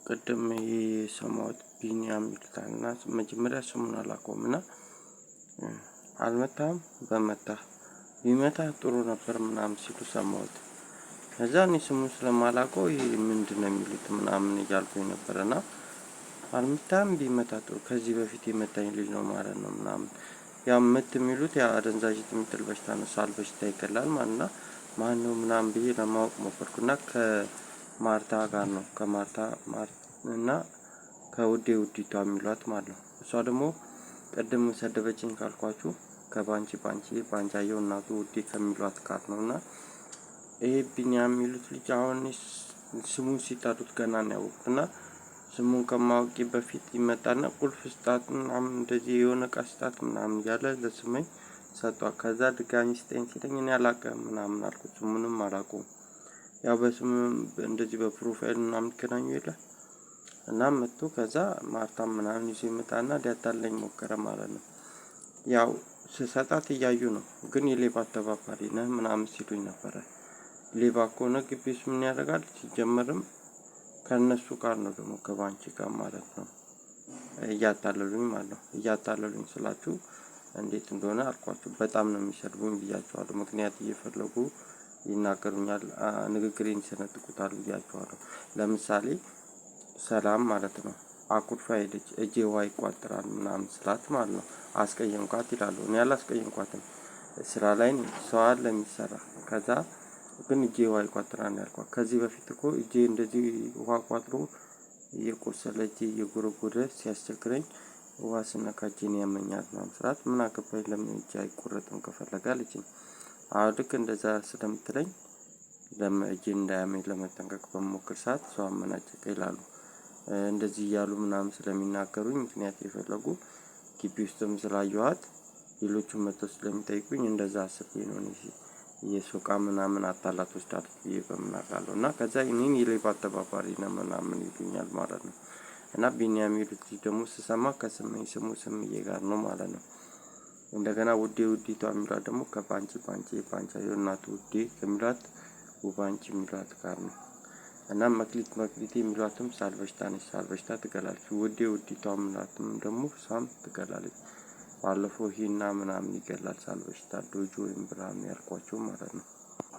ቅድም የሰማሁት ቢኒያም ይሉታልና መጀመሪያ ስሙን አላውቀውምና አልመታም በመታህ ቢመታህ ጥሩ ነበር ምናምን ሲሉ ሰማሁት። ከዛ እኔ ስሙን ስለማላውቀው ይሄ ምንድነው የሚሉት ምናምን እያልኩኝ ነበርና አልመታም ቢመታህ ጥሩ ከዚህ በፊት የመታኝ ልጅ ነው ማለት ነው ምናምን ያው ምት የሚሉት ያ አደንዛዥ የሚጥል በሽታ ነው ሳል በሽታ ይገላል ማለት ነው። ማነው ምናምን ብዬ ለማወቅ ሞከርኩና ከማርታ ጋር ነው ከማርታ እና ከውዴ ውዲቷ የሚሏት ማለት ነው። እሷ ደግሞ ቅድም ሰደበችኝ ካልኳችሁ ከባንቺ ባንቻየው እናቱ ውዴ ከሚሏት ጋር ነውና ይሄ ቢኒያም የሚሉት ልጅ አሁን ስሙን ሲጠሩት ገና ነው ያወቅኩትና ስሙን ከማወቄ በፊት ይመጣና ቁልፍ ስጣት ምናምን እንደዚህ የሆነ እቃ ስጣት ምናምን እያለ ለስመኝ ሰጧት። ከዛ ድጋሚ ስጠኝ ሲለኝ እኔ አላውቅም ምናምን አልኩት ስሙንም አላውቀውም። ያው በስም እንደዚህ በፕሮፋይል ምናምን ይገናኙ የለ እና መጥቶ ከዛ ማርታም ምናምን ይዞ ይመጣና ሊያታለኝ ሞከረ ማለት ነው። ያው ስሰጣት እያዩ ነው ግን የሌባ አተባባሪ ነህ ምናምን ሲሉኝ ነበረ። ሌባ ከሆነ ግቢ ውስጥ ምን ያደርጋል ሲጀመርም ከእነሱ ጋር ነው ደግሞ ከባንቺ ጋር ማለት ነው። እያታለሉኝ ማለት ነው እያታለሉኝ ስላችሁ እንዴት እንደሆነ አልኳችሁ በጣም ነው የሚሰድቡኝ ብያችኋለሁ። ምክንያት እየፈለጉ ይናገሩኛል ንግግሬን ይሰነጥቁታል ብያችኋለሁ። ለምሳሌ ሰላም ማለት ነው አኩርፋ ሄደች እጄ ውሃ ይቋጥራል ምናምን ስላት ማለት ነው አስቀየምኳት ይላሉ። እኔ አላስቀየምኳትም ስራ ላይ ነኝ ሰው አለ የሚሰራ ከዛ ግን እጄ ውሃ ይቋጥራል ያልኳት ከዚህ በፊት እኮ እጄ እንደዚህ ውሃ ቋጥሮ እየቆሰለ እጄ እየጎረጎረ ሲያስቸግረኝ ውሃ ስነካ እጄን ያመኛል ምናምን ስላት ምን አገባኝ ለምን እጄ አይቆረጥም ከፈለገ አለችኝ። አዎ ልክ እንደዛ ስለምትለኝ እጄን እንዳያመኝ ለመጠንቀቅ በምሞክር ሰዓት ሰው አመናጨቀ ይላሉ። እንደዚህ እያሉ ምናምን ስለሚናገሩኝ ምክንያት የፈለጉ ግቢ ውስጥም ስላየኋት ሌሎቹም መጥተው ስለሚጠይቁኝ እንደዛ አስቤ ነው እኔ የሰው እቃ ምናምን አታላ ትወስዳለች ብዬ በምን አውቃለሁ እና ከዛ እኔን የሌባ አተባባሪ ነህ ምናምን ይሉኛል ማለት ነው። እና ቢኒያም የሚሉት ልጅ ደግሞ ስሰማ ከስመኝ ስሙ ስምዬ ጋር ነው ማለት ነው። እንደገና ውዴ ውዲቷ የሚሏት ደግሞ ከባንቺ ባንቻየው እናቱ ውዴ ከሚሏት ውባንቺ የሚሏት ጋር ነው። እና መክሊት የሚሏትም ሳል በሽታ ነች ሳል በሽታ ትገላለች። ውዴ ውዲቷ የሚሏትም ደግሞ እሷም ትገላለች። ባለፈው ሂና ምናምን ይገላል ሳል በሽታ ዶጆ ወይም ብርሃኑ ያልኳቸው ማለት ነው።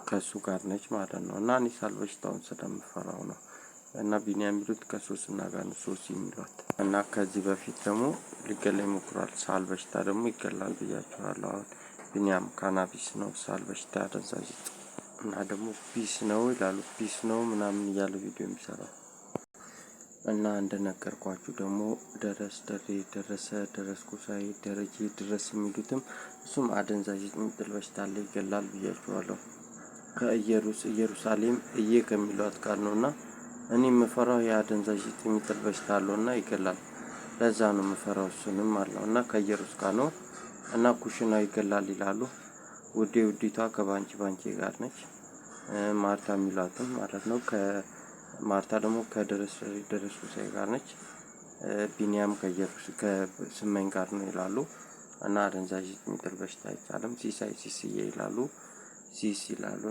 ከእሱ ጋር ነች ማለት ነው እና እኔ ሳል በሽታውን ስለምፈራው ነው። እና ቢኒያም የሚሉት ከሶስና ጋር ነው ሶሲ የሚሏት እና ከዚህ በፊት ደግሞ ሊገለኝ ሞክሯል ሳል በሽታ ደግሞ ይገላል ብያችኋለሁ። አሁን ቢኒያም ካናቢስ ነው ሳል በሽታ አደንዛዥ እፅ እና ደግሞ ፒስ ነው ይላሉ ፒስ ነው ምናምን እያለ ቪዲዮ የሚሰራው። እና እንደነገርኳችሁ ደግሞ ደረሰ ደረስኩ ሳይ ደረጀ ድረስ የሚሉትም እሱም አደንዛዥ የሚጥል በሽታ አለ ይገላል ብያችኋለሁ። ከኢየሩሳሌም ከሚሏት ጋር ነውና እኔ የምፈራው የአደንዛዥ የሚጥል በሽታ አለውና ይገላል። ለዛ ነው የምፈራው እሱንም አለው እና ከኢየሩስ ጋር ነው እና ኩሽናው ይገላል ይላሉ። ውዴ ውዲቷ ከባንቺ ጋር ነች። ማርታ የሚሏትም ማለት ነው ከማርታ ደግሞ ከደረሱ ሳይ ጋር ነች። ቢኒያም ከስመኝ ጋር ነው ይላሉ። እና አደንዛዥ የሚጥል በሽታ አይቻልም ሲሳይ ሲስዬ ይላሉ። ሲስ ይላሉ